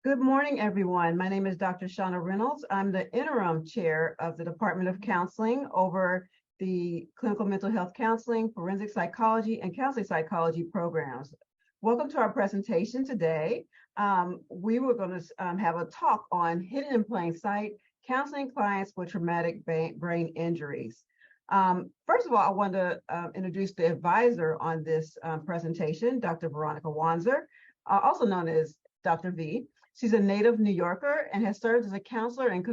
Good morning, everyone. My name is Dr. Shauna Reynolds. I'm the interim chair of the Department of Counseling over the Clinical Mental Health Counseling, Forensic Psychology, and Counseling Psychology programs. Welcome to our presentation today. We were going to have a talk on hidden in plain sight, counseling clients with traumatic brain injuries. First of all, I want to introduce the advisor on this presentation, Dr. Veronica Wanzer, also known as Dr. V. She's a native New Yorker and has served as a counselor and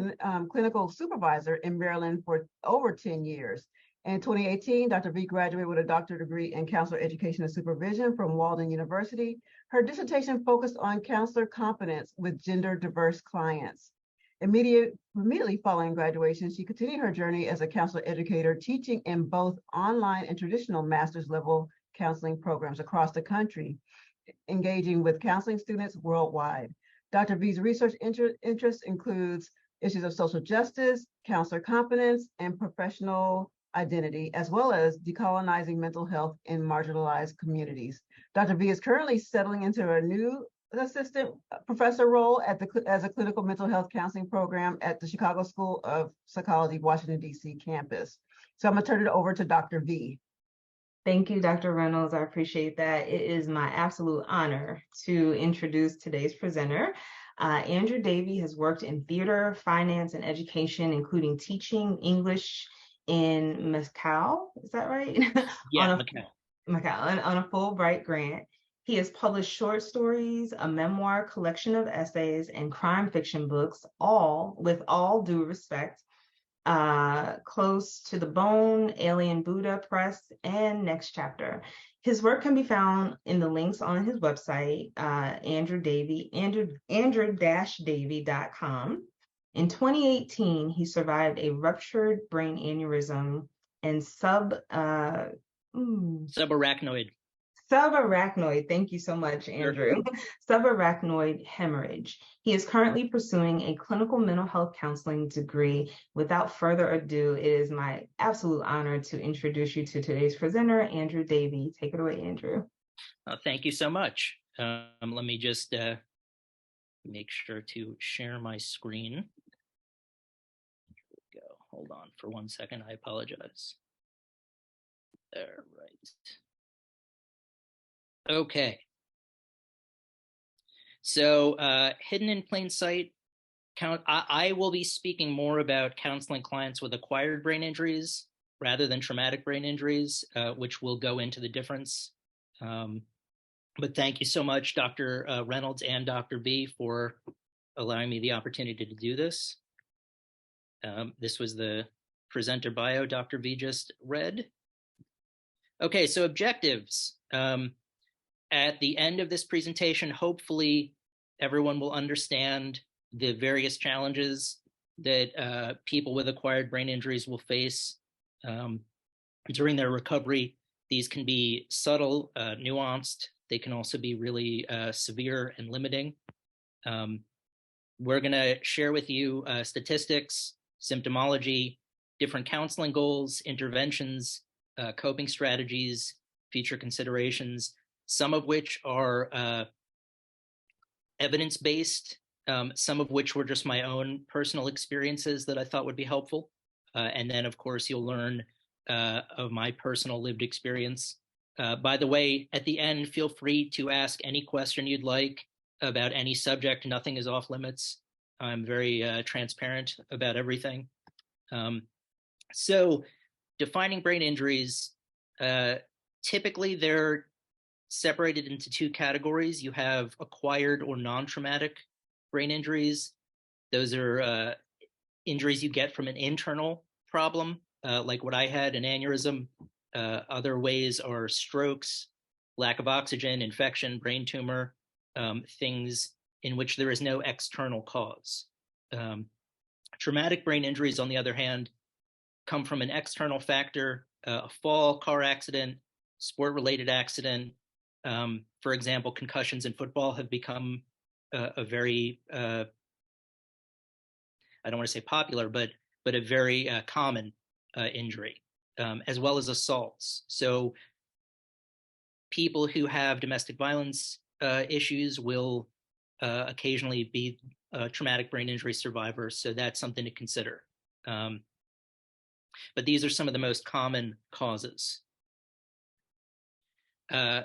clinical supervisor in Maryland for over 10 years. In 2018, Dr. V graduated with a doctorate degree in counselor education and supervision from Walden University. Her dissertation focused on counselor competence with gender diverse clients. Immediately following graduation, she continued her journey as a counselor educator, teaching in both online and traditional master's level counseling programs across the country, engaging with counseling students worldwide. Dr. V's research interest includes issues of social justice, counselor competence, and professional identity, as well as decolonizing mental health in marginalized communities. Dr. V is currently settling into a new assistant professor role as a clinical mental health counseling program at the Chicago School of Psychology, Washington, D.C. campus. So I'm gonna turn it over to Dr. V. Thank you, Dr. Reynolds. I appreciate that. It is my absolute honor to introduce today's presenter. Andrew Davey has worked in theater, finance, and education, including teaching English in Macau. Is that right? Yeah, Macau, on a Fulbright grant. He has published short stories, a memoir, collection of essays, and crime fiction books, all with all due respect. Close to the Bone, Alien Buddha Press, and Next Chapter. His work can be found in the links on his website, andrew-davey.com. In 2018, he survived a ruptured brain aneurysm and subarachnoid, thank you so much, Andrew. Subarachnoid hemorrhage. He is currently pursuing a clinical mental health counseling degree. Without further ado, it is my absolute honor to introduce you to today's presenter, Andrew Davey. Take it away, Andrew. Thank you so much. Let me just make sure to share my screen. Here we go. Hold on for 1 second. I apologize. There, right. Okay. So hidden in plain sight, I will be speaking more about counseling clients with acquired brain injuries rather than traumatic brain injuries, which will go into the difference. But thank you so much, Dr. Reynolds and Dr. B, for allowing me the opportunity to do this. This was the presenter bio Dr. V just read. Okay, so objectives. At the end of this presentation, hopefully everyone will understand the various challenges that people with acquired brain injuries will face during their recovery. These can be subtle, nuanced. They can also be really severe and limiting. We're going to share with you statistics, symptomology, different counseling goals, interventions, coping strategies, future considerations, some of which are evidence-based, some of which were just my own personal experiences that I thought would be helpful. And then, of course, you'll learn of my personal lived experience. By the way, at the end, feel free to ask any question you'd like about any subject. Nothing is off limits. I'm very transparent about everything. So defining brain injuries, typically they're separated into two categories. You have acquired or non-traumatic brain injuries. Those are injuries you get from an internal problem, like what I had, an aneurysm. Other ways are strokes, lack of oxygen, infection, brain tumor, things in which there is no external cause. Traumatic brain injuries, on the other hand, come from an external factor, a fall, car accident, sport-related accident. For example, concussions in football have become a very, I don't want to say popular, but a very common injury, as well as assaults. So people who have domestic violence issues will occasionally be a traumatic brain injury survivor, so that's something to consider. But these are some of the most common causes.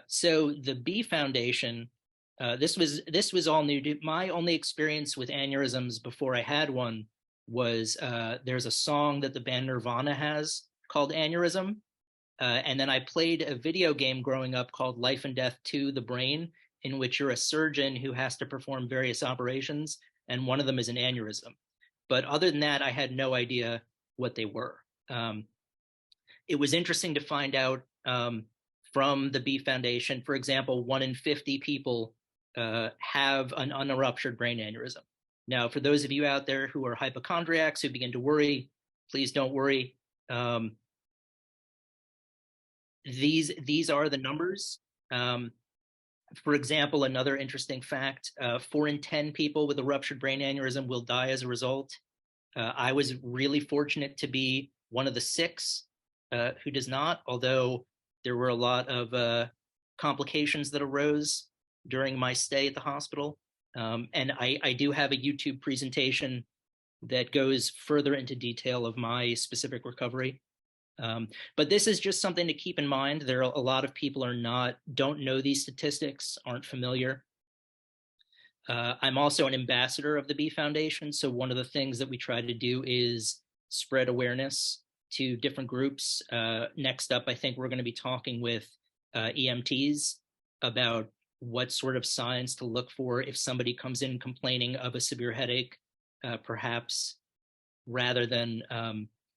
So the B Foundation, this was all new. My only experience with aneurysms before I had one was there's a song that the band Nirvana has called Aneurysm. And then I played a video game growing up called Life and Death to the Brain, in which you're a surgeon who has to perform various operations, and one of them is an aneurysm. But other than that, I had no idea what they were. It was interesting to find out from the B Foundation, for example, 1 in 50 people have an unruptured brain aneurysm. Now, for those of you out there who are hypochondriacs who begin to worry, please don't worry. These are the numbers. For example, another interesting fact, 4 in 10 people with a ruptured brain aneurysm will die as a result. I was really fortunate to be one of the 6 who does not, although there were a lot of complications that arose during my stay at the hospital. And I do have a YouTube presentation that goes further into detail of my specific recovery. But this is just something to keep in mind. There are a lot of people don't know these statistics, aren't familiar. I'm also an ambassador of the B Foundation. So one of the things that we try to do is spread awareness to different groups. Next up, I think we're going to be talking with EMTs about what sort of signs to look for if somebody comes in complaining of a severe headache, perhaps rather than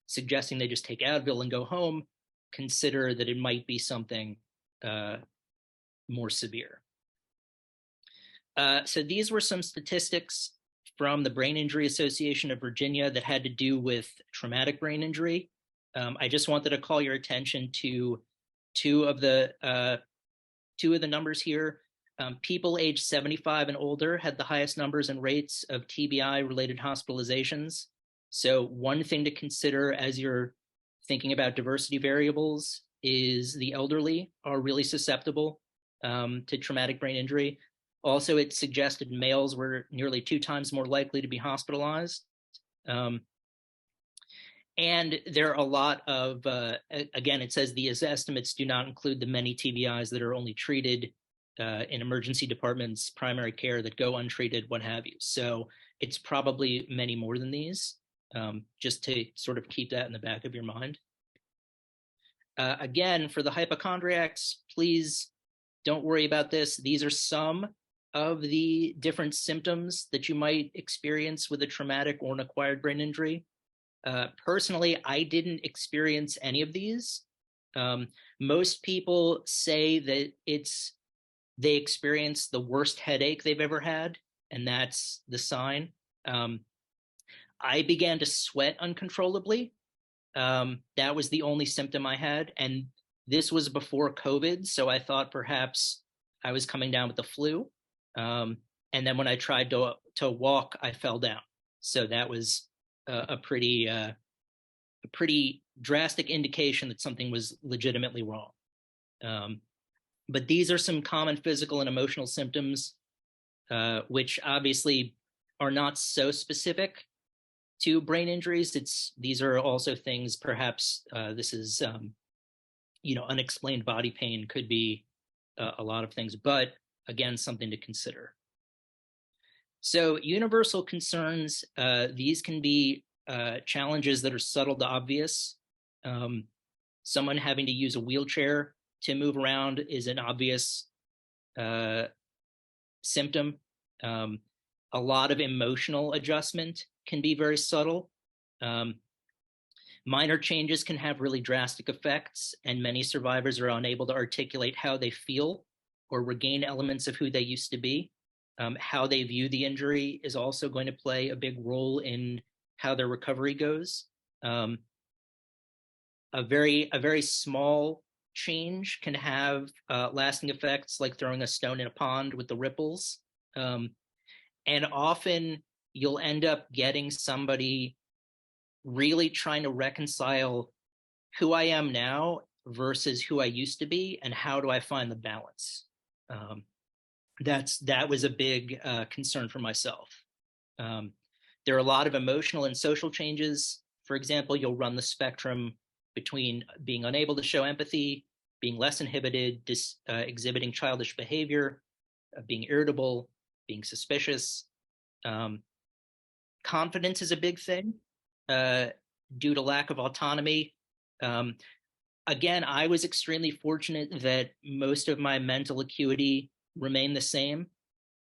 suggesting they just take Advil and go home, consider that it might be something more severe. So these were some statistics from the Brain Injury Association of Virginia that had to do with traumatic brain injury. I just wanted to call your attention to two of the numbers here. People aged 75 and older had the highest numbers and rates of TBI-related hospitalizations. So one thing to consider as you're thinking about diversity variables is the elderly are really susceptible to traumatic brain injury. Also, it suggested males were nearly 2 times more likely to be hospitalized. And there are a lot of, again, it says these estimates do not include the many TBIs that are only treated in emergency departments, primary care that go untreated, what have you. So it's probably many more than these, just to sort of keep that in the back of your mind. Again, for the hypochondriacs, please don't worry about this. These are some of the different symptoms that you might experience with a traumatic or an acquired brain injury. Personally, I didn't experience any of these. Most people say that they experience the worst headache they've ever had, and that's the sign. I began to sweat uncontrollably. That was the only symptom I had, and this was before COVID, so I thought perhaps I was coming down with the flu. And then when I tried to walk, I fell down. So that was a pretty drastic indication that something was legitimately wrong. But these are some common physical and emotional symptoms, which obviously are not so specific to brain injuries. These are also things, perhaps this is, unexplained body pain could be a lot of things, but again, something to consider. So universal concerns, these can be challenges that are subtle to obvious. Someone having to use a wheelchair to move around is an obvious symptom. A lot of emotional adjustment can be very subtle. Minor changes can have really drastic effects, and many survivors are unable to articulate how they feel or regain elements of who they used to be. How they view the injury is also going to play a big role in how their recovery goes. A very small change can have lasting effects, like throwing a stone in a pond with the ripples. And often you'll end up getting somebody really trying to reconcile who I am now versus who I used to be, and how do I find the balance. that was a big concern for myself. There are a lot of emotional and social changes. For example, you'll run the spectrum between being unable to show empathy, being less inhibited, exhibiting childish behavior, being irritable, being suspicious. Confidence is a big thing due to lack of autonomy. Again, I was extremely fortunate that most of my mental acuity remained the same,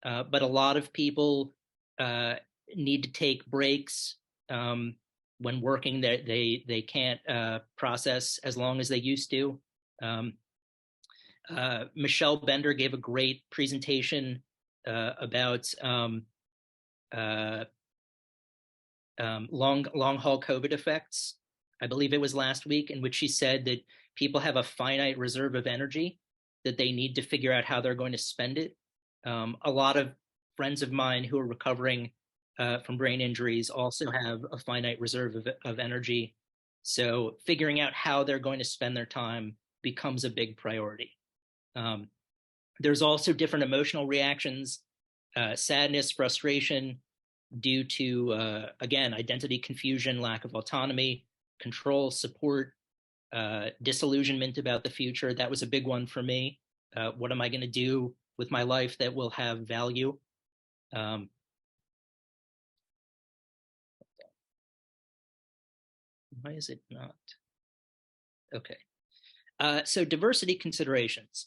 but a lot of people need to take breaks when working. That they can't process as long as they used to. Michelle Bender gave a great presentation about long haul COVID effects. I believe it was last week, in which she said that people have a finite reserve of energy that they need to figure out how they're going to spend it. A lot of friends of mine who are recovering from brain injuries also have a finite reserve of energy. So figuring out how they're going to spend their time becomes a big priority. There's also different emotional reactions, sadness, frustration, due to, again, identity confusion, lack of autonomy, control, support, disillusionment about the future. That was a big one for me. What am I going to do with my life that will have value? Why is it not? Okay. So diversity considerations.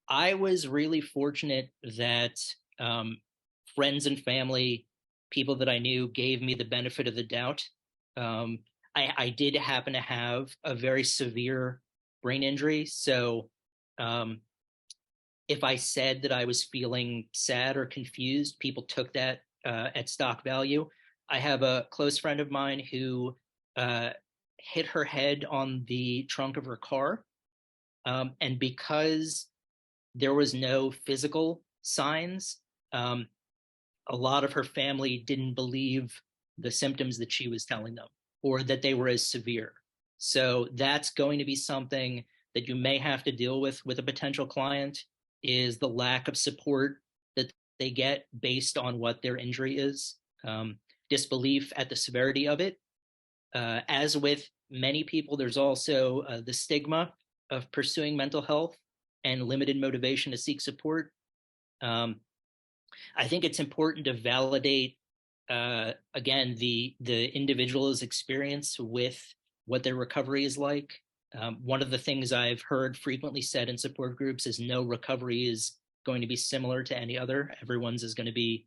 I was really fortunate that friends and family, people that I knew, gave me the benefit of the doubt. I did happen to have a very severe brain injury. So if I said that I was feeling sad or confused, people took that at stock value. I have a close friend of mine who hit her head on the trunk of her car. And because there was no physical signs, a lot of her family didn't believe the symptoms that she was telling them, or that they were as severe. So that's going to be something that you may have to deal with a potential client, is the lack of support that they get based on what their injury is, disbelief at the severity of it. As with many people, there's also the stigma of pursuing mental health and limited motivation to seek support. I think it's important to validate, again, the individual's experience with what their recovery is like. One of the things I've heard frequently said in support groups is no recovery is going to be similar to any other. Everyone's is going to be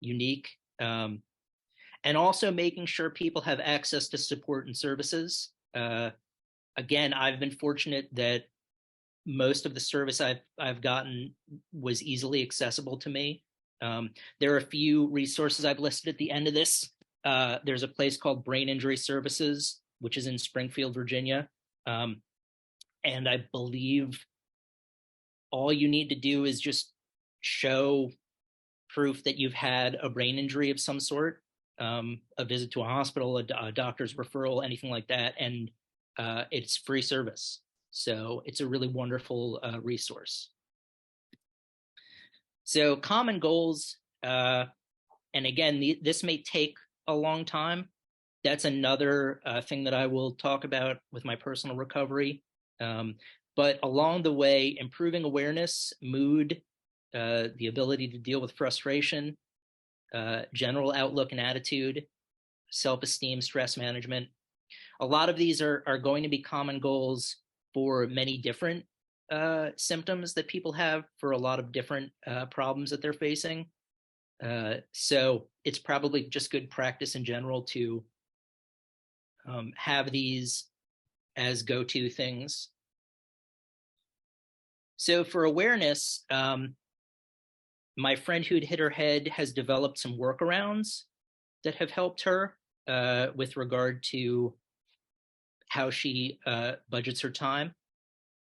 unique. And also making sure people have access to support and services. Again, I've been fortunate that most of the service I've gotten was easily accessible to me. There are a few resources I've listed at the end of this. There's a place called Brain Injury Services, which is in Springfield, Virginia. And I believe all you need to do is just show proof that you've had a brain injury of some sort, a visit to a hospital, a doctor's referral, anything like that, and it's free service. So it's a really wonderful resource. So common goals, and again, this may take a long time. That's another thing that I will talk about with my personal recovery. But along the way, improving awareness, mood, the ability to deal with frustration, general outlook and attitude, self-esteem, stress management. A lot of these are going to be common goals for many different symptoms that people have, for a lot of different problems that they're facing. So it's probably just good practice in general to have these as go-to things. So for awareness, my friend who'd hit her head has developed some workarounds that have helped her with regard to how she budgets her time.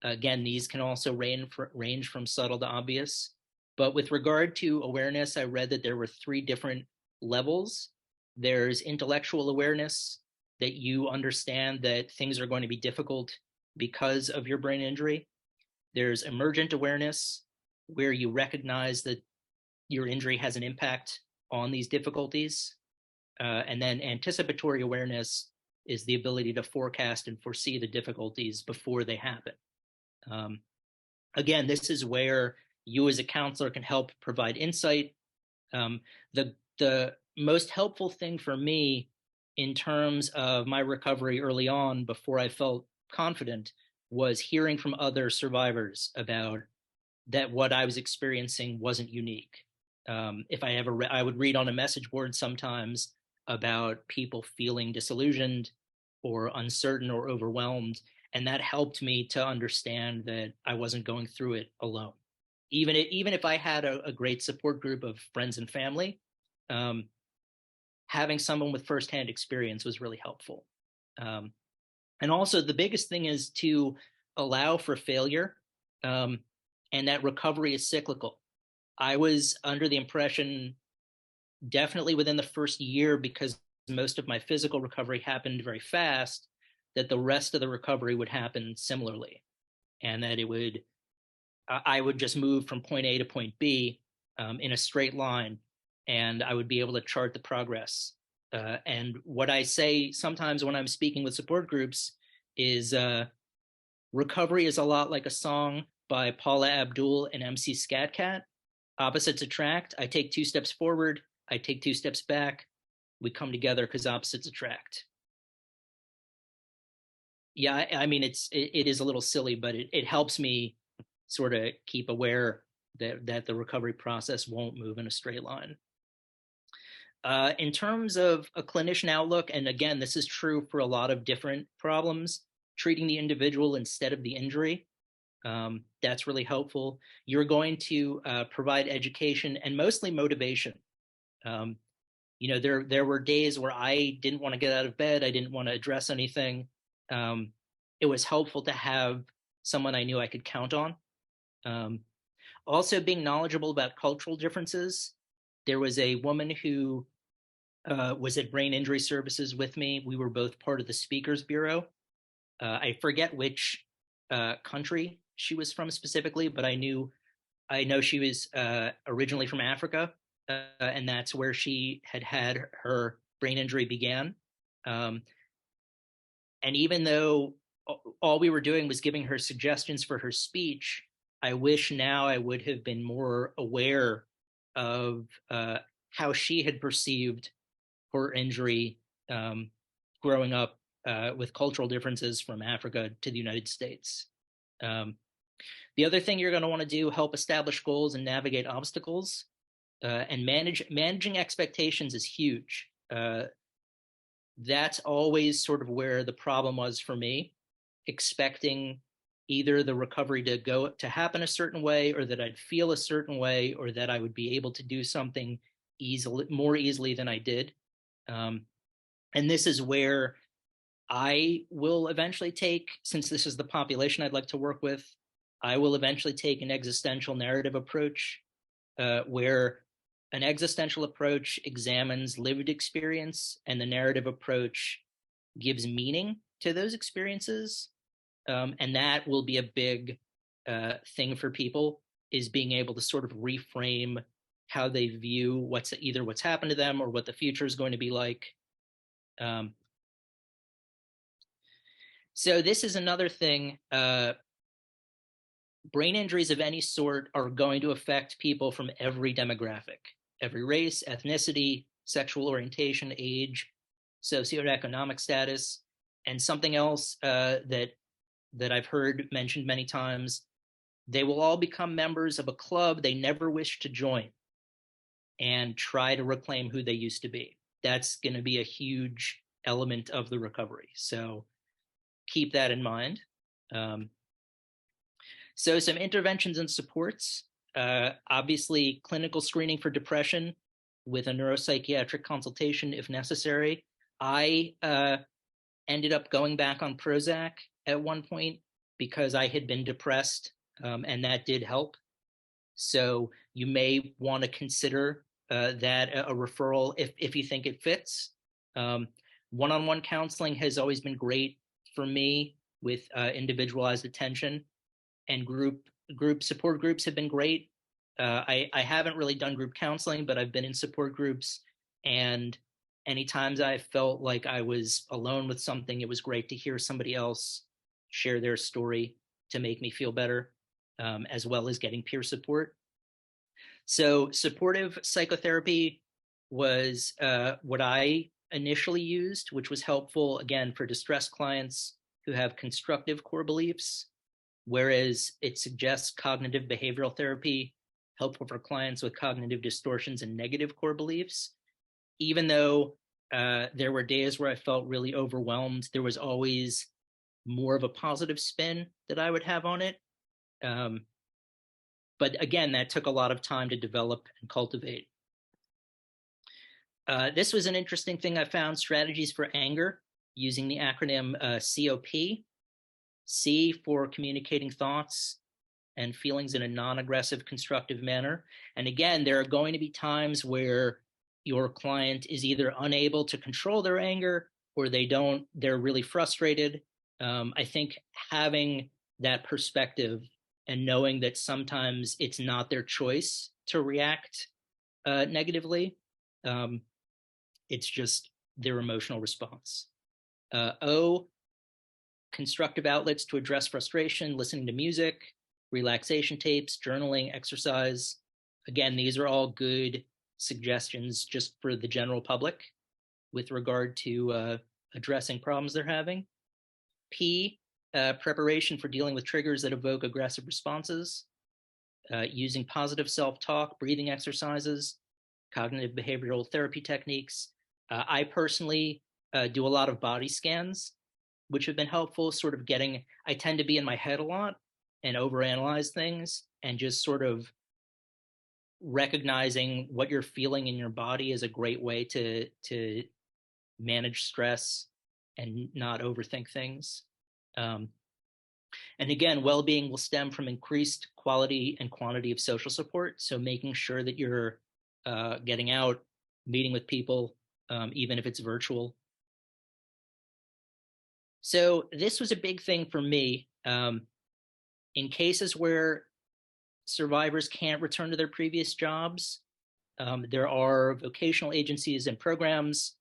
Again, these can also range from subtle to obvious. But with regard to awareness, I read that there were 3 different levels. There's intellectual awareness, that you understand that things are going to be difficult because of your brain injury. There's emergent awareness, where you recognize that your injury has an impact on these difficulties. And then anticipatory awareness is the ability to forecast and foresee the difficulties before they happen. Again, this is where you as a counselor can help provide insight. The most helpful thing for me in terms of my recovery early on, before I felt confident, was hearing from other survivors about that what I was experiencing wasn't unique. If I ever, I would read on a message board sometimes about people feeling disillusioned or uncertain or overwhelmed, and that helped me to understand that I wasn't going through it alone. Even if I had a great support group of friends and family, having someone with firsthand experience was really helpful. And also the biggest thing is to allow for failure, and that recovery is cyclical. I was under the impression, definitely within the first year, because most of my physical recovery happened very fast, that the rest of the recovery would happen similarly, and that I would just move from point A to point B in a straight line, and I would be able to chart the progress. And what I say sometimes when I'm speaking with support groups is recovery is a lot like a song by Paula Abdul and MC Scat Cat. Opposites attract. I take 2 steps forward, I take 2 steps back. We come together because opposites attract. Yeah, I mean, it is a little silly, but it helps me sort of keep aware that the recovery process won't move in a straight line. In terms of a clinician outlook, and again, this is true for a lot of different problems, treating the individual instead of the injury, that's really helpful. You're going to provide education and mostly motivation. There were days where I didn't want to get out of bed. I didn't want to address anything. It was helpful to have someone I knew I could count on. Also, being knowledgeable about cultural differences. There was a woman who was at Brain Injury Services with me. We were both part of the Speakers Bureau. I forget which country she was from specifically, but I know she was originally from Africa, and that's where she had her brain injury began. And even though all we were doing was giving her suggestions for her speech, I wish now I would have been more aware of how she had perceived her injury growing up with cultural differences from Africa to the United States. The other thing you're going to want to do, help establish goals and navigate obstacles, and managing expectations is huge. That's always sort of where the problem was for me, expecting either the recovery to happen a certain way, or that I'd feel a certain way, or that I would be able to do something more easily than I did. And this is where I will eventually take, since this is the population I'd like to work with, I will eventually take an existential narrative approach, where an existential approach examines lived experience, and the narrative approach gives meaning to those experiences. And that will be a big thing for people, is being able to sort of reframe how they view what's happened to them or what the future is going to be like. So this is another thing. Brain injuries of any sort are going to affect people from every demographic, every race, ethnicity, sexual orientation, age, socioeconomic status. And something else that I've heard mentioned many times, they will all become members of a club they never wish to join and try to reclaim who they used to be. That's going to be a huge element of the recovery. So keep that in mind. So some interventions and supports, obviously clinical screening for depression with a neuropsychiatric consultation if necessary. I ended up going back on Prozac at one point because I had been depressed, and that did help. So you may want to consider that a referral if you think it fits. One-on-one counseling has always been great for me with individualized attention, and group support groups have been great. I haven't really done group counseling, but I've been in support groups, and any times I felt like I was alone with something, it was great to hear somebody else share their story to make me feel better, as well as getting peer support. So supportive psychotherapy was what I initially used, which was helpful, again, for distressed clients who have constructive core beliefs, whereas it suggests cognitive behavioral therapy, helpful for clients with cognitive distortions and negative core beliefs. Even though there were days where I felt really overwhelmed, there was always more of a positive spin that I would have on it. But again, that took a lot of time to develop and cultivate. This was an interesting thing I found: strategies for anger, using the acronym COP. C for communicating thoughts and feelings in a non-aggressive, constructive manner. And again, there are going to be times where your client is either unable to control their anger, or they're really frustrated. I think having that perspective and knowing that sometimes it's not their choice to react negatively, it's just their emotional response. O, constructive outlets to address frustration: listening to music, relaxation tapes, journaling, exercise. Again, these are all good suggestions just for the general public with regard to addressing problems they're having. P, preparation for dealing with triggers that evoke aggressive responses, using positive self-talk, breathing exercises, cognitive behavioral therapy techniques. I personally do a lot of body scans, which have been helpful, sort of I tend to be in my head a lot and overanalyze things, and just sort of recognizing what you're feeling in your body is a great way to manage stress and not overthink things. And again, well-being will stem from increased quality and quantity of social support. So making sure that you're getting out, meeting with people, even if it's virtual. So this was a big thing for me. In cases where survivors can't return to their previous jobs, there are vocational agencies and programs.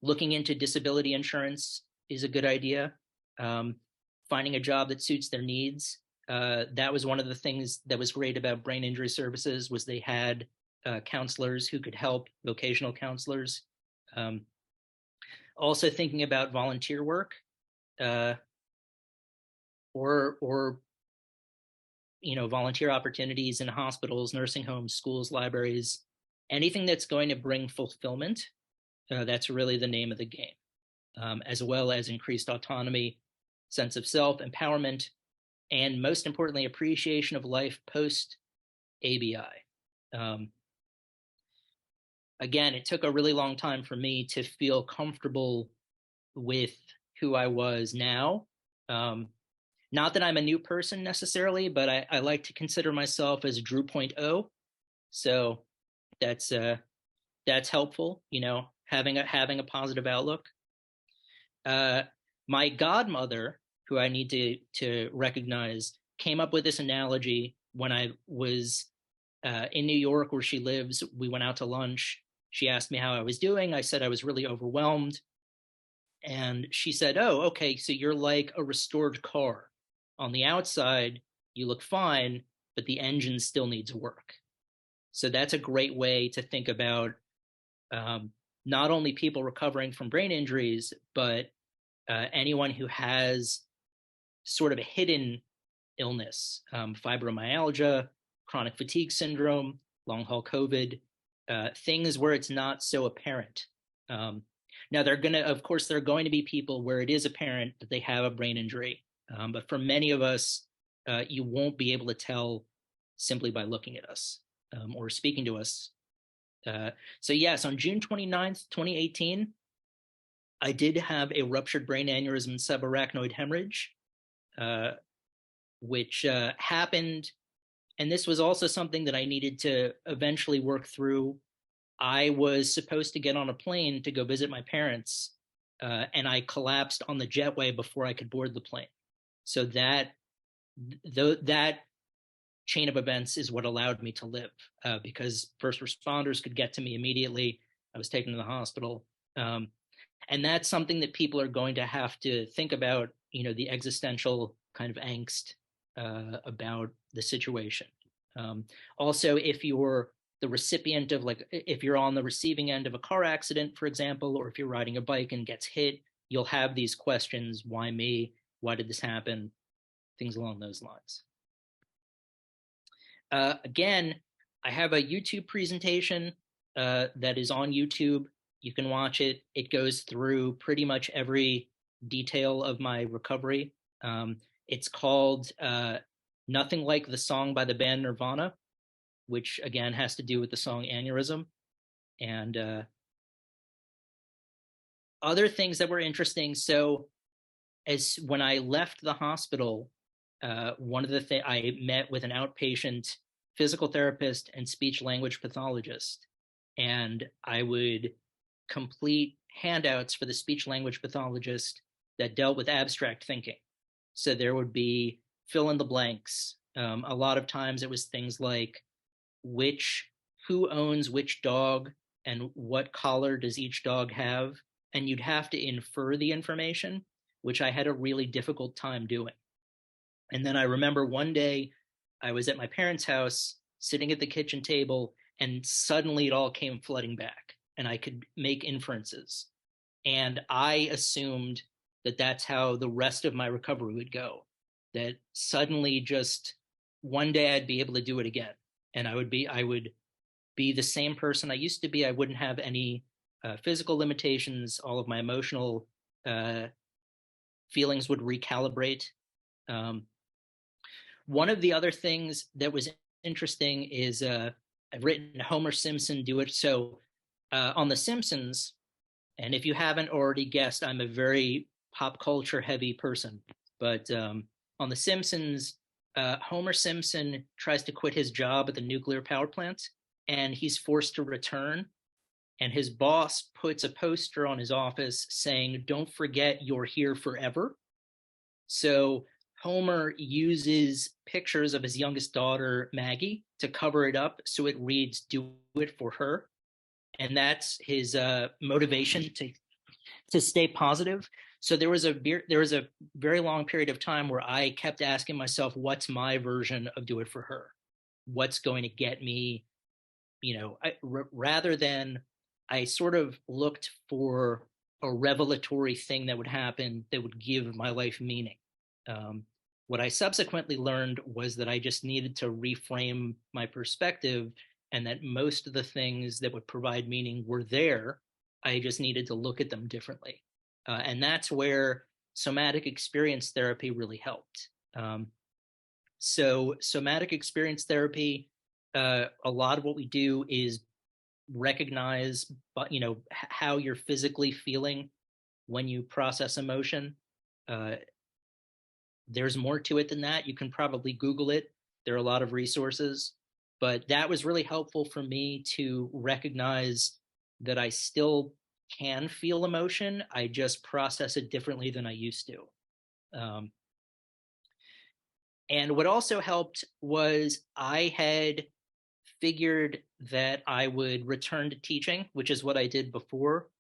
Looking into disability insurance is a good idea. Finding a job that suits their needs. That was one of the things that was great about Brain Injury Services, was they had counselors who could help, vocational counselors. Also thinking about volunteer work, or volunteer opportunities in hospitals, nursing homes, schools, libraries, anything that's going to bring fulfillment. That's really the name of the game, as well as increased autonomy, sense of self, empowerment, and most importantly, appreciation of life post ABI. Again, it took a really long time for me to feel comfortable with who I was now. Not that I'm a new person necessarily, but I like to consider myself as Drew 0.0. So that's helpful, having a positive outlook. My godmother, who I need to recognize, came up with this analogy when I was in New York, where she lives. We went out to lunch. She asked me how I was doing. I said I was really overwhelmed. And she said, "Oh, okay, so you're like a restored car. On the outside, you look fine, but the engine still needs work." So that's a great way to think about not only people recovering from brain injuries, but anyone who has sort of a hidden illness, fibromyalgia, chronic fatigue syndrome, long haul COVID, things where it's not so apparent. Now, there are going to be people where it is apparent that they have a brain injury. But for many of us, you won't be able to tell simply by looking at us or speaking to us. So yes, on June 29th, 2018, I did have a ruptured brain aneurysm subarachnoid hemorrhage, which happened. And this was also something that I needed to eventually work through. I was supposed to get on a plane to go visit my parents, and I collapsed on the jetway before I could board the plane. So that chain of events is what allowed me to live, because first responders could get to me immediately. I was taken to the hospital. And that's something that people are going to have to think about, the existential kind of angst about the situation. Also, if you're the recipient of, if you're on the receiving end of a car accident, for example, or if you're riding a bike and gets hit, you'll have these questions: why me? Why did this happen? Things along those lines. Again, I have a YouTube presentation that is on YouTube. You can watch it. It goes through pretty much every detail of my recovery. It's called Nothing Like the Song by the band Nirvana, which again has to do with the song Aneurysm. And other things that were interesting. So as when I left the hospital, one of the things, I met with an outpatient physical therapist and speech language pathologist, and I would complete handouts for the speech language pathologist that dealt with abstract thinking. So there would be fill in the blanks. A lot of times it was things like who owns which dog and what collar does each dog have, and you'd have to infer the information, which I had a really difficult time doing. And then I remember one day I was at my parents' house sitting at the kitchen table, and suddenly it all came flooding back and I could make inferences. And I assumed that that's how the rest of my recovery would go, that suddenly just one day I'd be able to do it again. And I would be the same person I used to be. I wouldn't have any physical limitations. All of my emotional feelings would recalibrate. One of the other things that was interesting is I've written Homer Simpson do it. So on The Simpsons, and if you haven't already guessed, I'm a very pop culture heavy person, but on The Simpsons, Homer Simpson tries to quit his job at the nuclear power plant, and he's forced to return. And his boss puts a poster on his office saying, "Don't forget you're here forever." So Homer uses pictures of his youngest daughter, Maggie, to cover it up so it reads, "Do it for her." And that's his motivation to stay positive. So there was a very long period of time where I kept asking myself, what's my version of "do it for her"? What's going to get me, rather than I sort of looked for a revelatory thing that would happen that would give my life meaning. What I subsequently learned was that I just needed to reframe my perspective, and that most of the things that would provide meaning were there. I just needed to look at them differently. And that's where somatic experience therapy really helped. So somatic experience therapy, a lot of what we do is recognize, how you're physically feeling when you process emotion. There's more to it than that. You can probably Google it. There are a lot of resources, but that was really helpful for me to recognize that I still can feel emotion. I just process it differently than I used to. And what also helped was I had figured that I would return to teaching, which is what I did before,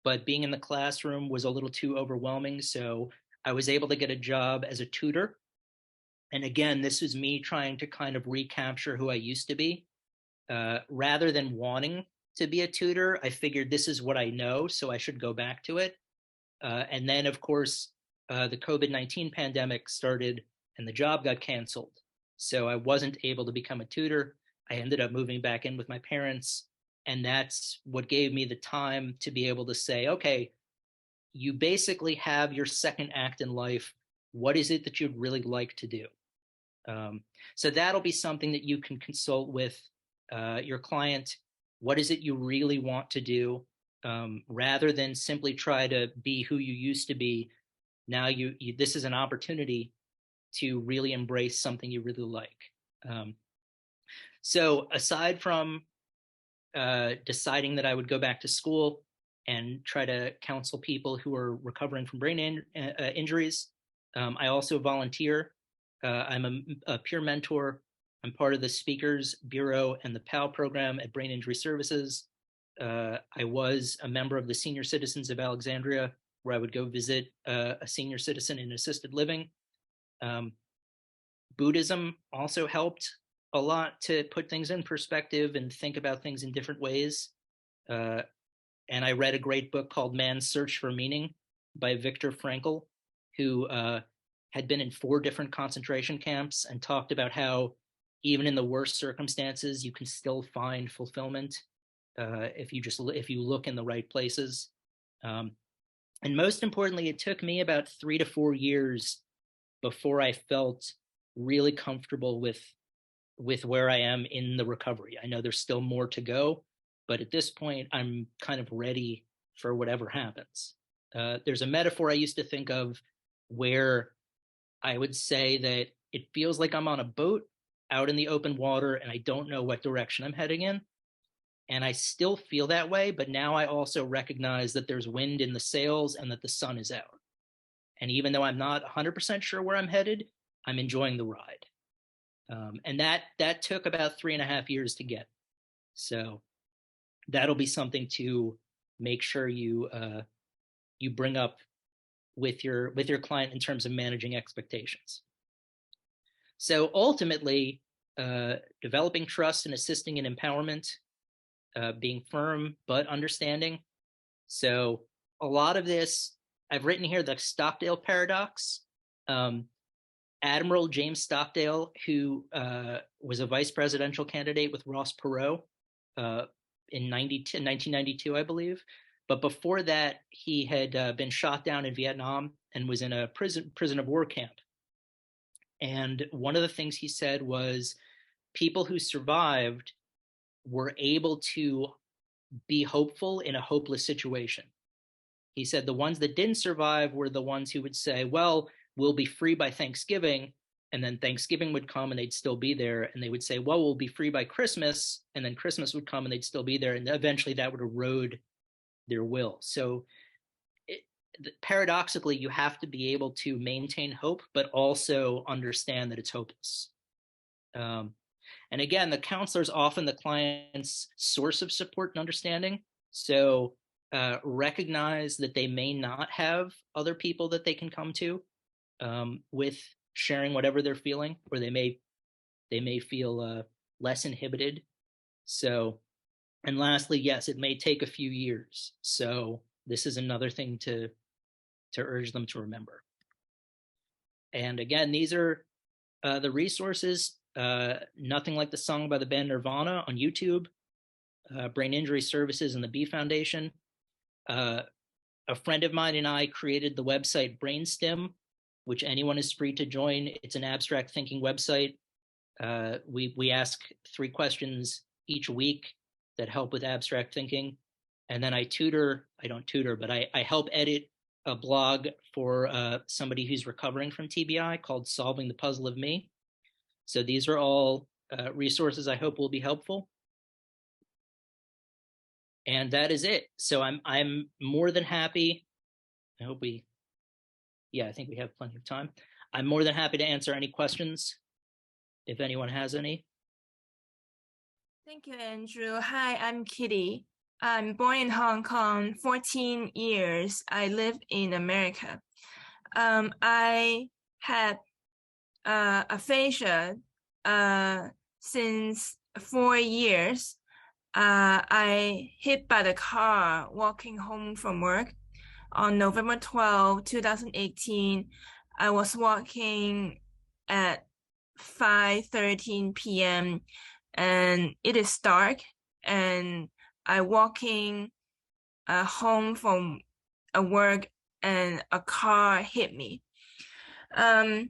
but being in the classroom was a little too overwhelming. So I was able to get a job as a tutor. And again, this was me trying to kind of recapture who I used to be. Rather than wanting to be a tutor, I figured this is what I know, so I should go back to it. And then, of course, the COVID-19 pandemic started and the job got canceled. So I wasn't able to become a tutor. I ended up moving back in with my parents. And that's what gave me the time to be able to say, okay, you basically have your second act in life. What is it that you'd really like to do? So that'll be something that you can consult with your client. What is it you really want to do? Rather than simply try to be who you used to be. Now this is an opportunity to really embrace something you really like. So aside from deciding that I would go back to school and try to counsel people who are recovering from brain injuries, I also volunteer. I'm a peer mentor I'm part of the Speakers Bureau and the PAL program at Brain Injury Services. I was a member of the Senior Citizens of Alexandria, where I would go visit a senior citizen in assisted living. Buddhism also helped a lot to put things in perspective and think about things in different ways. And I read a great book called Man's Search for Meaning by Viktor Frankl, who had been in 4 different concentration camps and talked about how even in the worst circumstances, you can still find fulfillment if you look in the right places. And most importantly, it took me about 3 to 4 years before I felt really comfortable with where I am in the recovery. I know there's still more to go, but at this point, I'm kind of ready for whatever happens. There's a metaphor I used to think of where I would say that it feels like I'm on a boat out in the open water and I don't know what direction I'm heading in. And I still feel that way, but now I also recognize that there's wind in the sails and that the sun is out. And even though I'm not 100% sure where I'm headed, I'm enjoying the ride. And that took about 3.5 years to get. So that'll be something to make sure you bring up with your client in terms of managing expectations. So ultimately, developing trust and assisting in empowerment, being firm but understanding. So a lot of this, I've written here the Stockdale paradox. Admiral James Stockdale, who was a vice presidential candidate with Ross Perot in 1992, I believe. But before that, he had been shot down in Vietnam and was in a prison of war camp. And one of the things he said was people who survived were able to be hopeful in a hopeless situation. He said the ones that didn't survive were the ones who would say, well, we'll be free by Thanksgiving. And then Thanksgiving would come and they'd still be there. And they would say, well, we'll be free by Christmas. And then Christmas would come and they'd still be there. And eventually that would erode their will. So paradoxically, you have to be able to maintain hope, but also understand that it's hopeless. And again, the counselor is often the client's source of support and understanding. So recognize that they may not have other people that they can come to with sharing whatever they're feeling, or they may feel less inhibited. So, and lastly, yes, it may take a few years. So this is another thing to urge them to remember. And again, these are the resources. Nothing Like the Song by the band Nirvana on YouTube, Brain Injury Services and the B Foundation. A friend of mine and I created the website Brainstem, which anyone is free to join. It's an abstract thinking website. We ask 3 questions each week that help with abstract thinking. And then I don't tutor, but I help edit a blog for somebody who's recovering from TBI called Solving the Puzzle of Me. So these are all resources I hope will be helpful. And that is it. So I'm more than happy. I think we have plenty of time. I'm more than happy to answer any questions if anyone has any. Thank you, Andrew. Hi, I'm Kitty. I'm born in Hong Kong, 14 years. I live in America. I had aphasia since 4 years. I hit by the car walking home from work on November 12, 2018. I was walking at 5:13 p.m. and it is dark, and I walking home from work and a car hit me. 5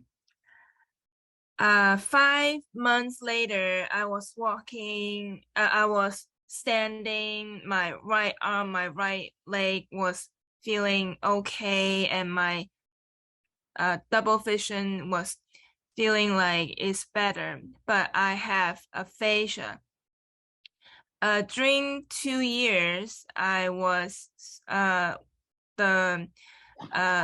months later, I was standing, my right arm, my right leg was feeling okay, and my double vision was feeling like it's better, but I have aphasia. During 2 years, I was the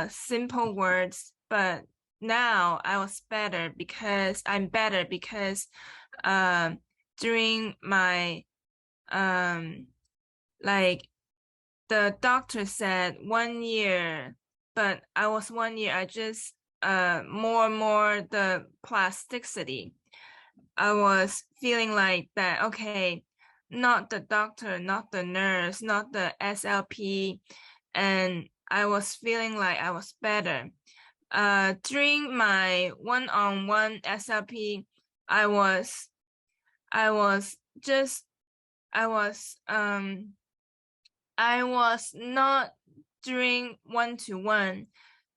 simple words, but now I'm better because during my like the doctor said 1 year, but I was 1 year. I just more and more the plasticity. I was feeling like that, okay, not the doctor, not the nurse, not the SLP, and I was feeling like I was better. During my one-on-one SLP, I was not doing one-to-one,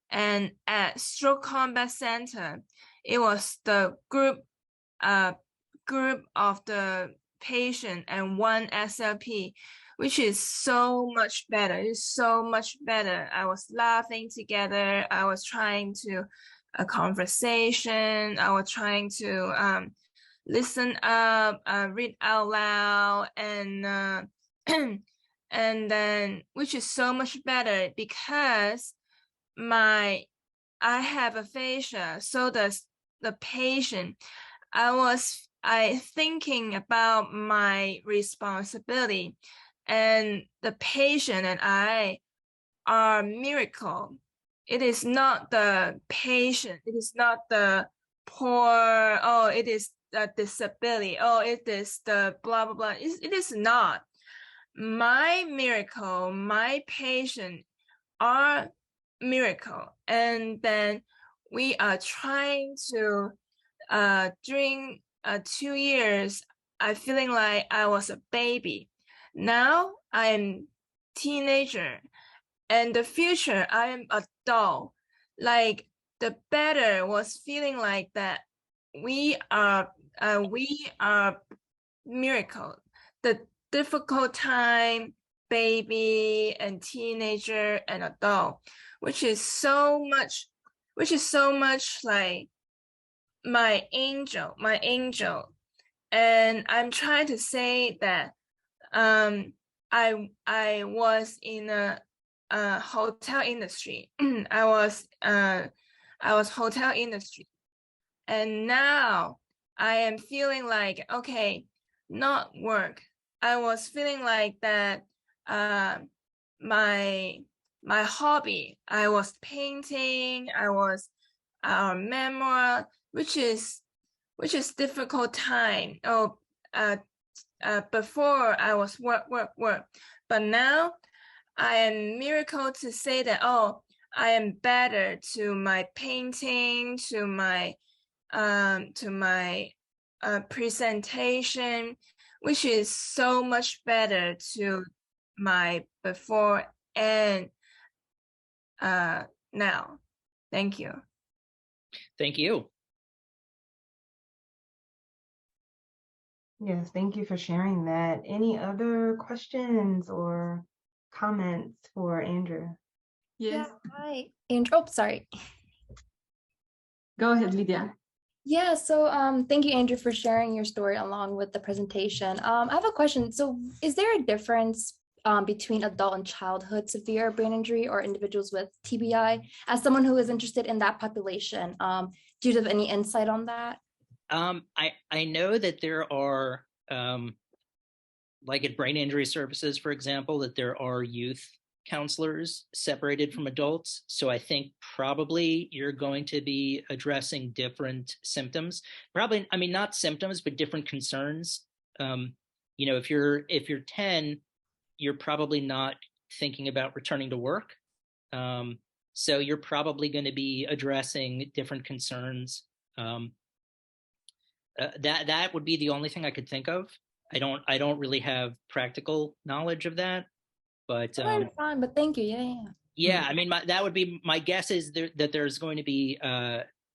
and at Stroke Combat Center, it was the group of the patient and one SLP, which is so much better. It's so much better. I was laughing together. I was trying to a conversation. I was trying to listen up, read out loud, and and then which is so much better because I have aphasia, so does the patient. I thinking about my responsibility, and the patient and I are a miracle. It is not the patient. It is not the poor. Oh, it is the disability. Oh, it is the blah, blah, blah. It is not. My miracle, my patient are miracle. And then we are trying to, during 2 years, I feeling like I was a baby. Now I'm teenager, and the future I am adult. Like the better was feeling like that we are miracle. The difficult time, baby and teenager and adult, which is so much like my angel. And I'm trying to say that I was in a hotel industry. I was hotel industry, and now I am feeling like, okay, not work. I was feeling like that my hobby, I was painting, I was memoir, which is difficult time. Before I was work, but now I am miracle to say that, oh, I am better to my painting, to my presentation, which is so much better to my before and now. Thank you. Thank you. Yes, thank you for sharing that. Any other questions or comments for Andrew? Yes. Yeah, hi, Andrew. Oh, sorry. Go ahead, Lydia. Yeah, so thank you, Andrew, for sharing your story along with the presentation. I have a question. So is there a difference between adult and childhood severe brain injury or individuals with TBI? As someone who is interested in that population, do you have any insight on that? I know that there are, like at Brain Injury Services, for example, that there are youth counselors separated from adults. So I think probably you're going to be addressing different symptoms. Probably, I mean, not symptoms, but different concerns. If you're 10, you're probably not thinking about returning to work. So you're probably going to be addressing different concerns. That would be the only thing I could think of. I don't really have practical knowledge of that, but Fine, but thank you. Yeah. I mean, that would be my guess is that there's going to be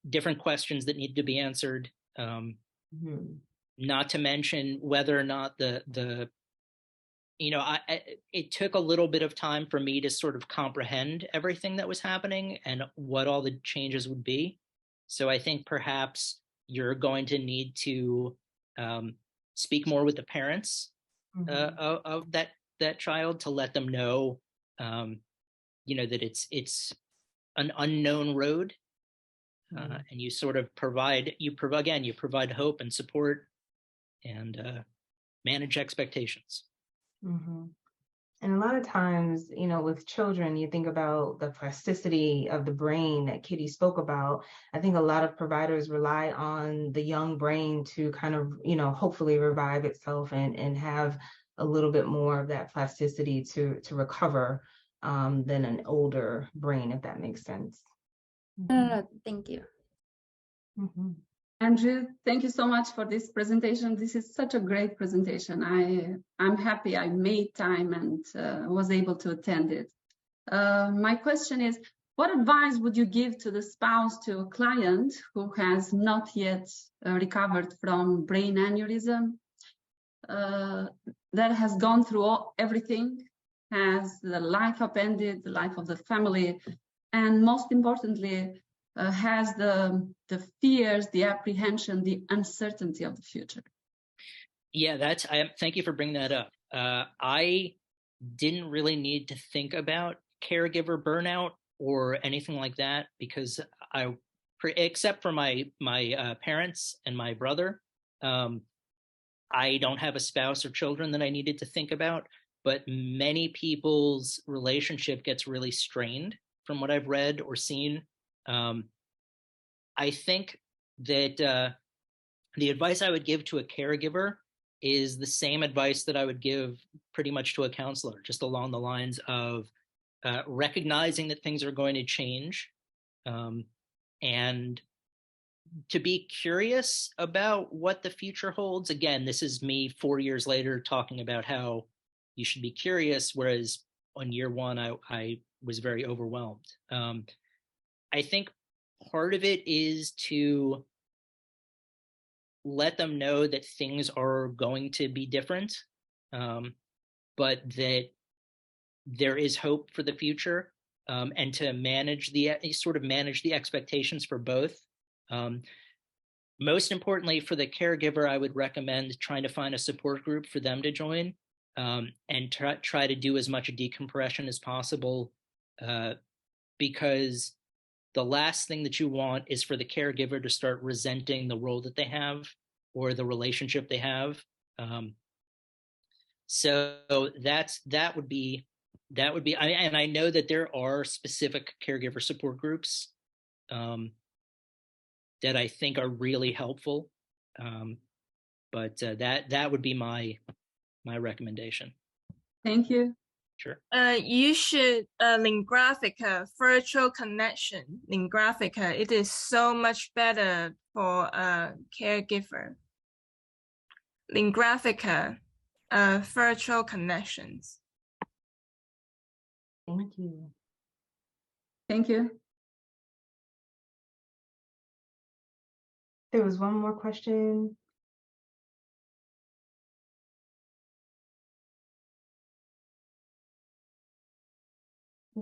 different questions that need to be answered. Not to mention whether or not it took a little bit of time for me to sort of comprehend everything that was happening and what all the changes would be. So I think perhaps you're going to need to speak more with the parents of that child to let them know, that it's an unknown road, and you sort of provide hope and support and manage expectations. Mm-hmm. And a lot of times, with children, you think about the plasticity of the brain that Kitty spoke about. I think a lot of providers rely on the young brain to kind of, hopefully revive itself and have a little bit more of that plasticity to recover than an older brain, if that makes sense. No, thank you. Mm-hmm. Andrew, thank you so much for this presentation. This is such a great presentation. I'm happy I made time and was able to attend it. My question is, what advice would you give to the spouse to a client who has not yet recovered from brain aneurysm, that has gone through everything, has the life upended, the life of the family, and most importantly, has the fears, the apprehension, the uncertainty of the future? Yeah, thank you for bringing that up. I didn't really need to think about caregiver burnout or anything like that because except for my parents and my brother, I don't have a spouse or children that I needed to think about, but many people's relationship gets really strained from what I've read or seen. I think that the advice I would give to a caregiver is the same advice that I would give pretty much to a counselor, just along the lines of recognizing that things are going to change, and to be curious about what the future holds. Again, this is me 4 years later talking about how you should be curious, whereas on year one, I was very overwhelmed. I think part of it is to let them know that things are going to be different, but that there is hope for the future, and to manage the expectations for both. Most importantly, for the caregiver, I would recommend trying to find a support group for them to join, and try to do as much decompression as possible, because the last thing that you want is for the caregiver to start resenting the role that they have or the relationship they have. So that would be, and I know that there are specific caregiver support groups that I think are really helpful. But that would be my recommendation. Thank you. Sure. You should Lingraphica virtual connection. Lingraphica, it is so much better for a caregiver. Lingraphica, virtual connections. Thank you. Thank you. There was one more question.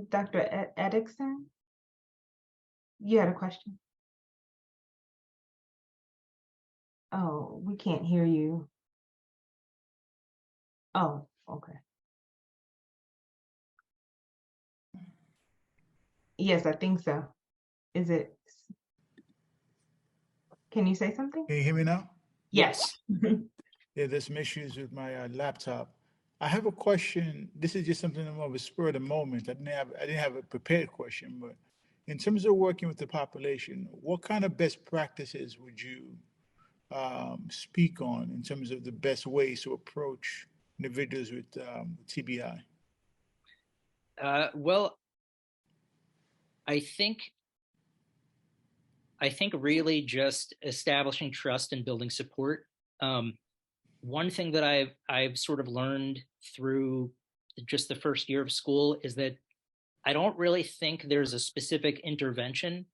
Dr. Edixon, you had a question? Oh, we can't hear you. Oh, okay. Yes, I think so. Is it? Can you say something? Can you hear me now? Yes. Yeah, there's some issues with my laptop. I have a question. This is just something more of a spur of the moment. I didn't have a prepared question, but in terms of working with the population, what kind of best practices would you speak on in terms of the best ways to approach individuals with TBI? Well, I think really just establishing trust and building support. One thing that I've sort of learned through just the first year of school is that I don't really think there's a specific intervention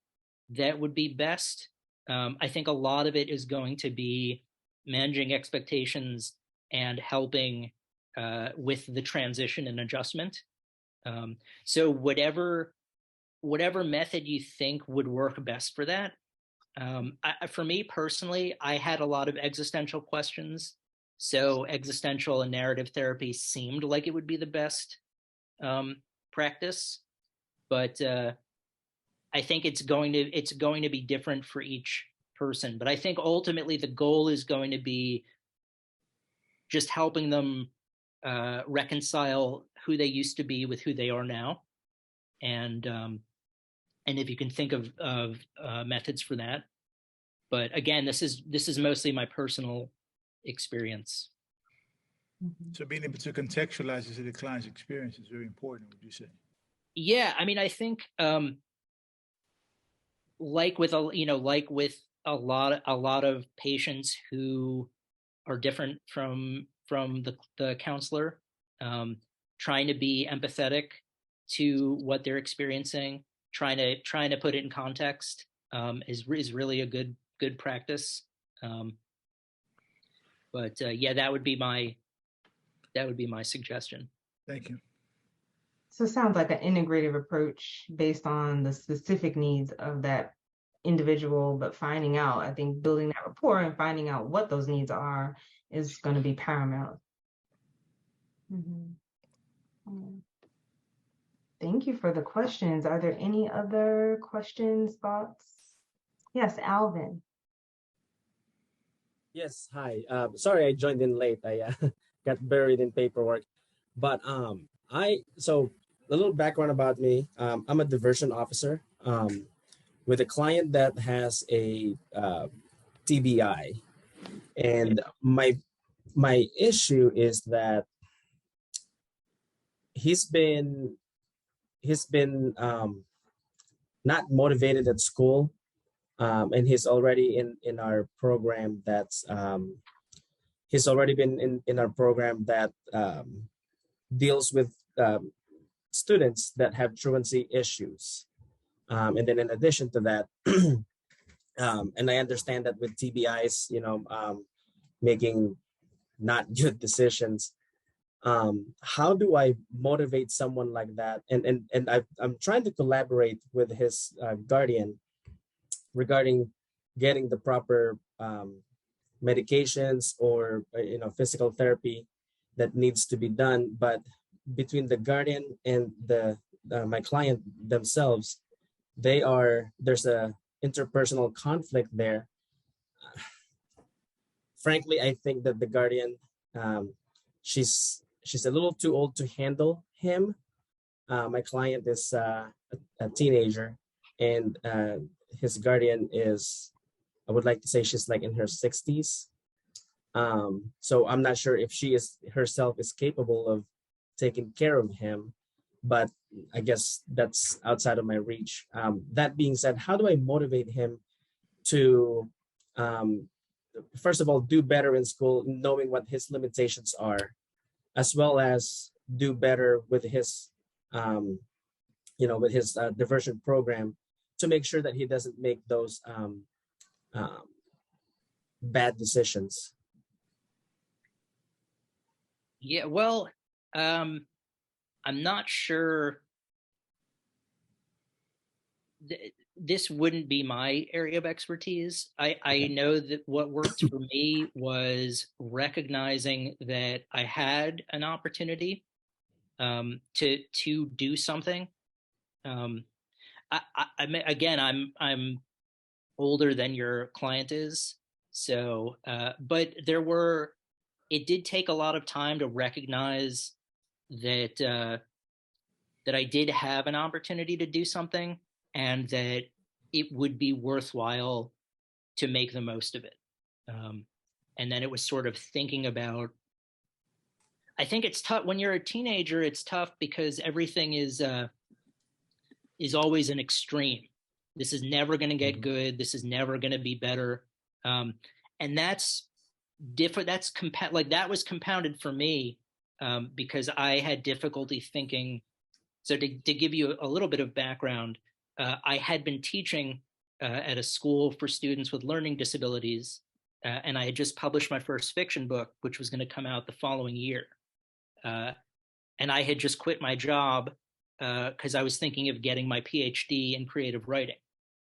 that would be best. I think a lot of it is going to be managing expectations and helping with the transition and adjustment. So whatever method you think would work best for that. For me personally, I had a lot of existential questions. So existential and narrative therapy seemed like it would be the best practice, but I think it's going to be different for each person. But I think ultimately the goal is going to be just helping them reconcile who they used to be with who they are now, and if you can think of methods for that. But again, this is mostly my personal experience. So being able to contextualize this to the client's experience is very important, would you say? Yeah, I mean, I think like with a lot of patients who are different from the counselor, trying to be empathetic to what they're experiencing, trying to put it in context, is really a good practice. But yeah, that would be my suggestion. Thank you. So it sounds like an integrative approach based on the specific needs of that individual, but I think building that rapport and finding out what those needs are is going to be paramount. Thank you for the questions. Are there any other questions, thoughts? Yes, Alvin. Yes, hi. Sorry, I joined in late. I got buried in paperwork. But so a little background about me. I'm a diversion officer with a client that has a TBI, and my issue is that he's been not motivated at school. And he's already in our program he's already been in our program that deals with students that have truancy issues. And then in addition to that, and I understand that with TBIs, making not good decisions, how do I motivate someone like that? And I'm trying to collaborate with his guardian regarding getting the proper medications or physical therapy that needs to be done. But between the guardian and my client themselves, there's a interpersonal conflict there. Frankly, I think that the guardian, she's a little too old to handle him. My client is a teenager, and his guardian is, I would like to say, she's like in her 60s. So I'm not sure if she herself is capable of taking care of him, but I guess that's outside of my reach. That being said, how do I motivate him to, first of all, do better in school, knowing what his limitations are, as well as do better with his, diversion program, to make sure that he doesn't make those bad decisions? Yeah, well, I'm not sure. This wouldn't be my area of expertise. I know that what worked for me was recognizing that I had an opportunity to do something. I'm older than your client is, so but it did take a lot of time to recognize that I did have an opportunity to do something, and that it would be worthwhile to make the most of it. And then it was sort of thinking about, I think it's tough when you're a teenager. It's tough because everything is always an extreme. This is never going to get good. This is never going to be better. And that's different. That was compounded for me because I had difficulty thinking. So to give you a little bit of background, I had been teaching at a school for students with learning disabilities, and I had just published my first fiction book, which was going to come out the following year. And I had just quit my job because I was thinking of getting my PhD in creative writing.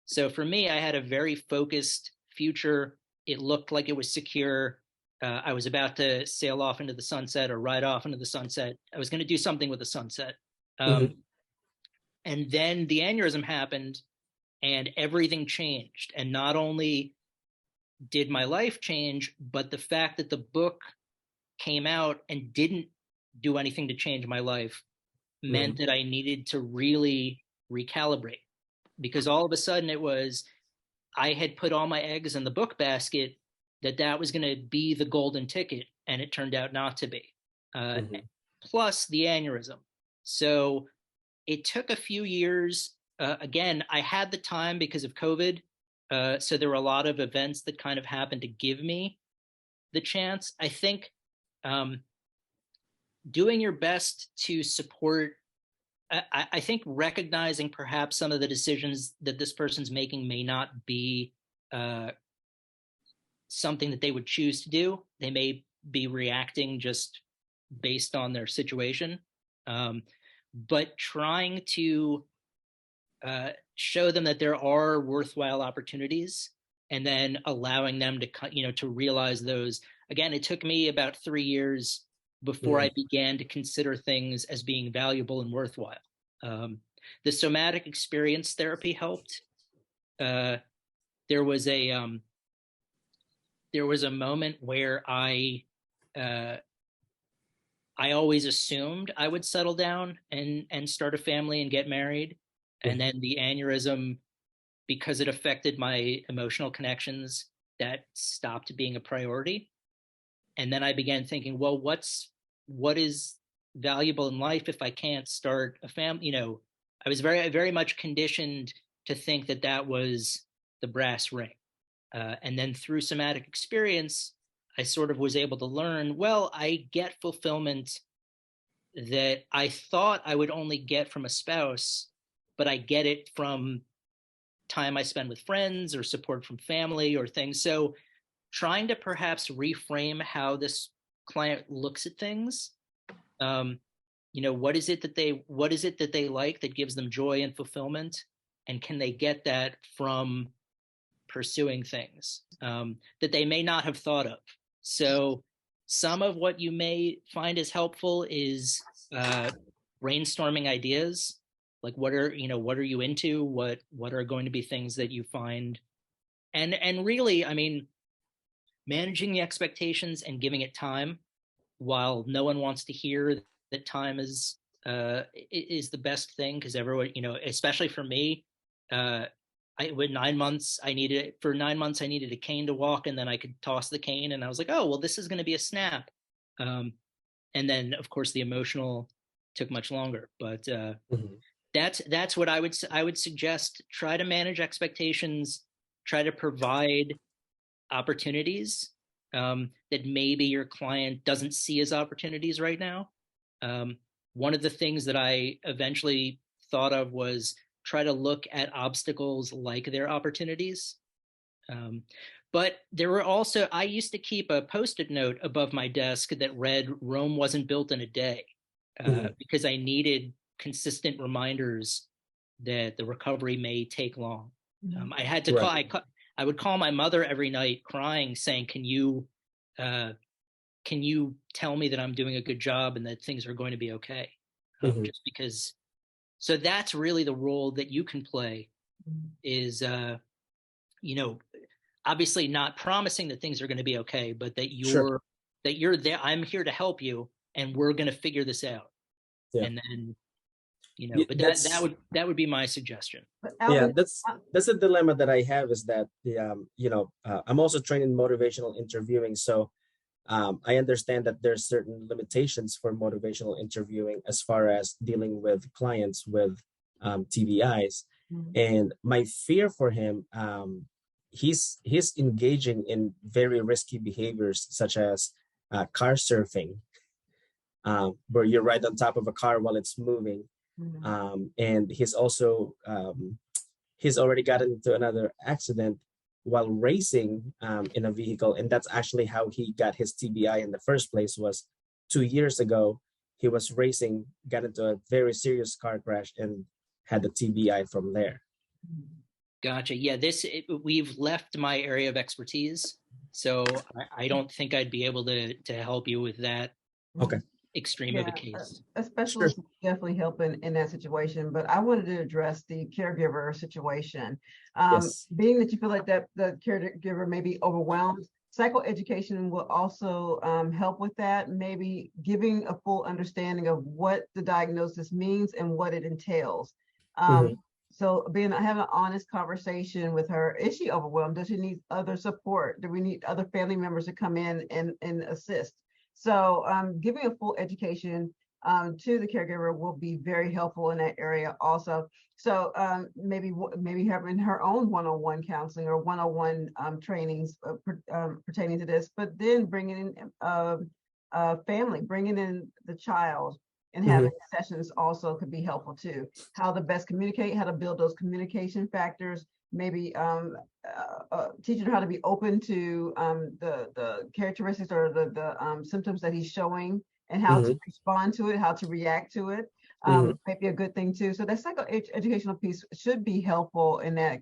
So for me, I had a very focused future. It looked like it was secure. I was about to sail off into the sunset or ride off into the sunset. I was going to do something with the sunset. And then the aneurysm happened and everything changed. And not only did my life change, but the fact that the book came out and didn't do anything to change my life meant that I needed to really recalibrate, because all of a sudden it was, I had put all my eggs in the book basket, that was going to be the golden ticket, and it turned out not to be. Plus the aneurysm. So it took a few years. Again, I had the time because of COVID. So there were a lot of events that kind of happened to give me the chance. I think doing your best to support, I think recognizing perhaps some of the decisions that this person's making may not be something that they would choose to do. They may be reacting just based on their situation. But trying to show them that there are worthwhile opportunities, and then allowing them to, to realize those. Again, it took me about 3 years before I began to consider things as being valuable and worthwhile. The somatic experience therapy helped. There was a moment where I always assumed I would settle down and start a family and get married. And then the aneurysm, because it affected my emotional connections, that stopped being a priority. And then I began thinking, well, what is valuable in life if I can't start a family? I was very, very much conditioned to think that was the brass ring. And then through somatic experience, I sort of was able to learn, well, I get fulfillment that I thought I would only get from a spouse, but I get it from time I spend with friends or support from family or things. So trying to perhaps reframe how this client looks at things. What is it that they like that gives them joy and fulfillment? And can they get that from pursuing things that they may not have thought of? So some of what you may find is helpful is brainstorming ideas, like what are you into? What are going to be things that you find? And really, I mean, managing the expectations and giving it time, while no one wants to hear that time is the best thing, because everyone, especially for me, with 9 months, I needed a cane to walk, and then I could toss the cane, and I was like, oh, well, this is going to be a snap. And then, of course, the emotional took much longer. But that's what I would suggest. Try to manage expectations. Try to provide opportunities that maybe your client doesn't see as opportunities right now. One of the things that I eventually thought of was try to look at obstacles like their opportunities. But there were also, I used to keep a Post-it note above my desk that read, Rome wasn't built in a day, because I needed consistent reminders that the recovery may take long. I had to call, I would call my mother every night crying, saying, can you tell me that I'm doing a good job and that things are going to be okay? Just because. So that's really the role that you can play, is, obviously not promising that things are going to be okay, but that you're there. I'm here to help you, and we're going to figure this out. And then, but that would be my suggestion. Yeah, that's a dilemma that I have, is that I'm also trained in motivational interviewing, so I understand that there's certain limitations for motivational interviewing as far as dealing with clients with TBIs. And my fear for him, he's engaging in very risky behaviors, such as car surfing, where you're right on top of a car while it's moving. And he's also he's already gotten into another accident while racing in a vehicle, and that's actually how he got his TBI in the first place. Was 2 years ago. He was racing, got into a very serious car crash, and had the TBI from there. Gotcha. Yeah, we've left my area of expertise, so I don't think I'd be able to help you with that. Okay. Extreme of a case. A specialist would definitely help in that situation, but I wanted to address the caregiver situation. Being that you feel like that the caregiver may be overwhelmed, psychoeducation will also help with that, maybe giving a full understanding of what the diagnosis means and what it entails. So having an honest conversation with her. Is she overwhelmed? Does she need other support? Do we need other family members to come in and assist? So giving a full education to the caregiver will be very helpful in that area also. So maybe having her own one-on-one counseling or one-on-one trainings pertaining to this, but then bringing in family, bringing in the child, and having sessions also could be helpful too. How to best communicate, how to build those communication factors, maybe teaching her how to be open to the characteristics or the symptoms that he's showing, and how to respond to it, how to react to it. Might be a good thing too. So that psychoeducational piece should be helpful in that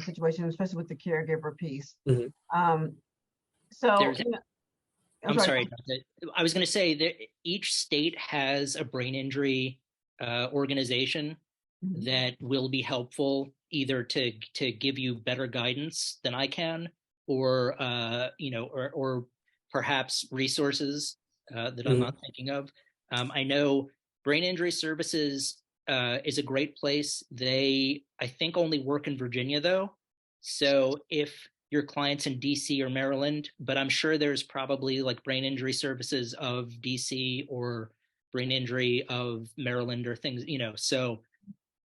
situation, especially with the caregiver piece. So I'm sorry. I was going to say that each state has a brain injury organization that will be helpful either to give you better guidance than I can, or or perhaps resources that I'm not thinking of. I know Brain Injury Services is a great place. They, I think, only work in Virginia though. So if your client's in DC or Maryland, but I'm sure there's probably like Brain Injury Services of DC or Brain Injury of Maryland or things, so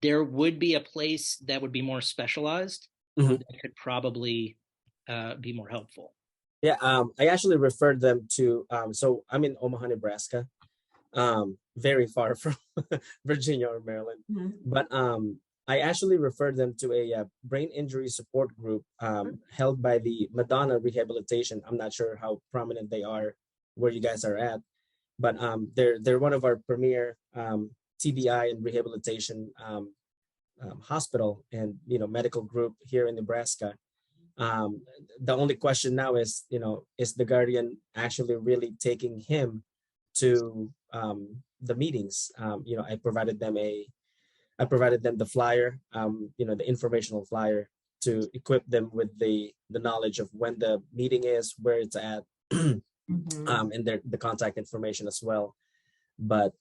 there would be a place that would be more specialized that could probably be more helpful. Yeah, I actually referred them to, so I'm in Omaha, Nebraska, very far from Virginia or Maryland, but I actually referred them to a brain injury support group held by the Madonna Rehabilitation. I'm not sure how prominent they are where you guys are at, but they're one of our premier TBI and rehabilitation hospital and medical group here in Nebraska. The only question now is, is the guardian actually really taking him to the meetings? I provided them the flyer, the informational flyer to equip them with the knowledge of when the meeting is, where it's at, and the contact information as well. But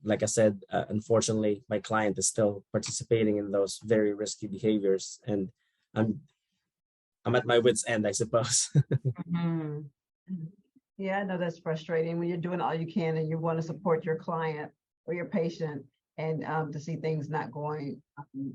like I said, unfortunately, my client is still participating in those very risky behaviors, and I'm at my wit's end, I suppose. Yeah, I know that's frustrating when you're doing all you can and you want to support your client or your patient, and to see things not going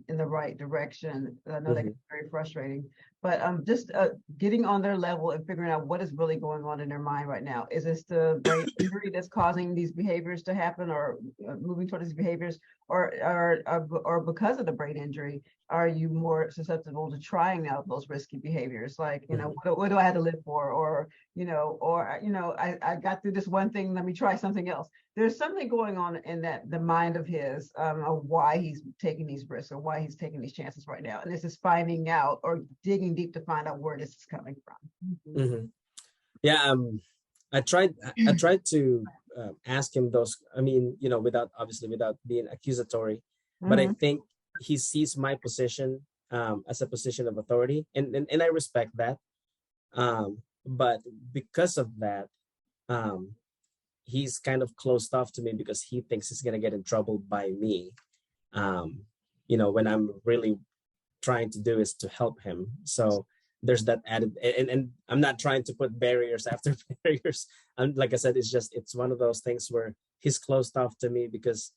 in the right direction. I know that can be very frustrating, but just getting on their level and figuring out what is really going on in their mind right now. Is this the brain injury that's causing these behaviors to happen, or moving toward these behaviors, or because of the brain injury, are you more susceptible to trying out those risky behaviors? Like, what do I have to live for? Or, I got through this one thing, let me try something else. There's something going on in the mind of his, of why he's taking these risks or why he's taking these chances right now. And this is finding out or digging deep to find out where this is coming from. Yeah, I tried to ask him those, without being accusatory, but I think he sees my position as a position of authority, and I respect that. But because of that, he's kind of closed off to me because he thinks he's gonna get in trouble by me. When I'm really trying to do is to help him. So there's that added, and I'm not trying to put barriers after barriers. And like I said, it's one of those things where he's closed off to me because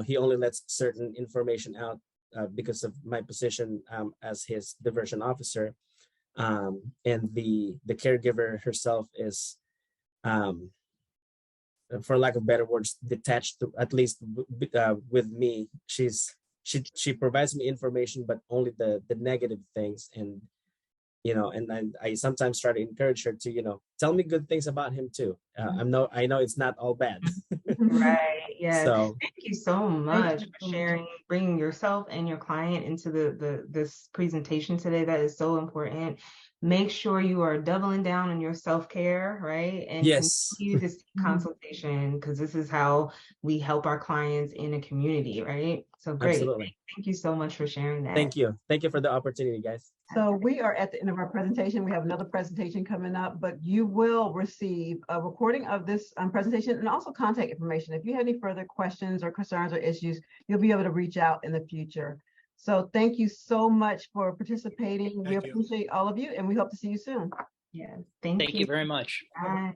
he only lets certain information out because of my position as his diversion officer, and the caregiver herself is, for lack of better words, detached to, at least with me. She provides me information, but only the negative things, and I sometimes try to encourage her to tell me good things about him too. I know it's not all bad. Right. Yeah. So thank you so much for sharing, bringing yourself and your client into this presentation today. That is so important. Make sure you are doubling down on your self-care, right? And continue this consultation, because this is how we help our clients in a community, right? So great. Absolutely. Thank you so much for sharing that. Thank you for the opportunity, guys. So we are at the end of our presentation. We have another presentation coming up, but you will receive a recording of this presentation and also contact information. If you have any further questions or concerns or issues, you'll be able to reach out in the future. So thank you so much for participating. We Thank you. appreciate all of you, and we hope to see you soon. Yes, Thank you very much. Bye.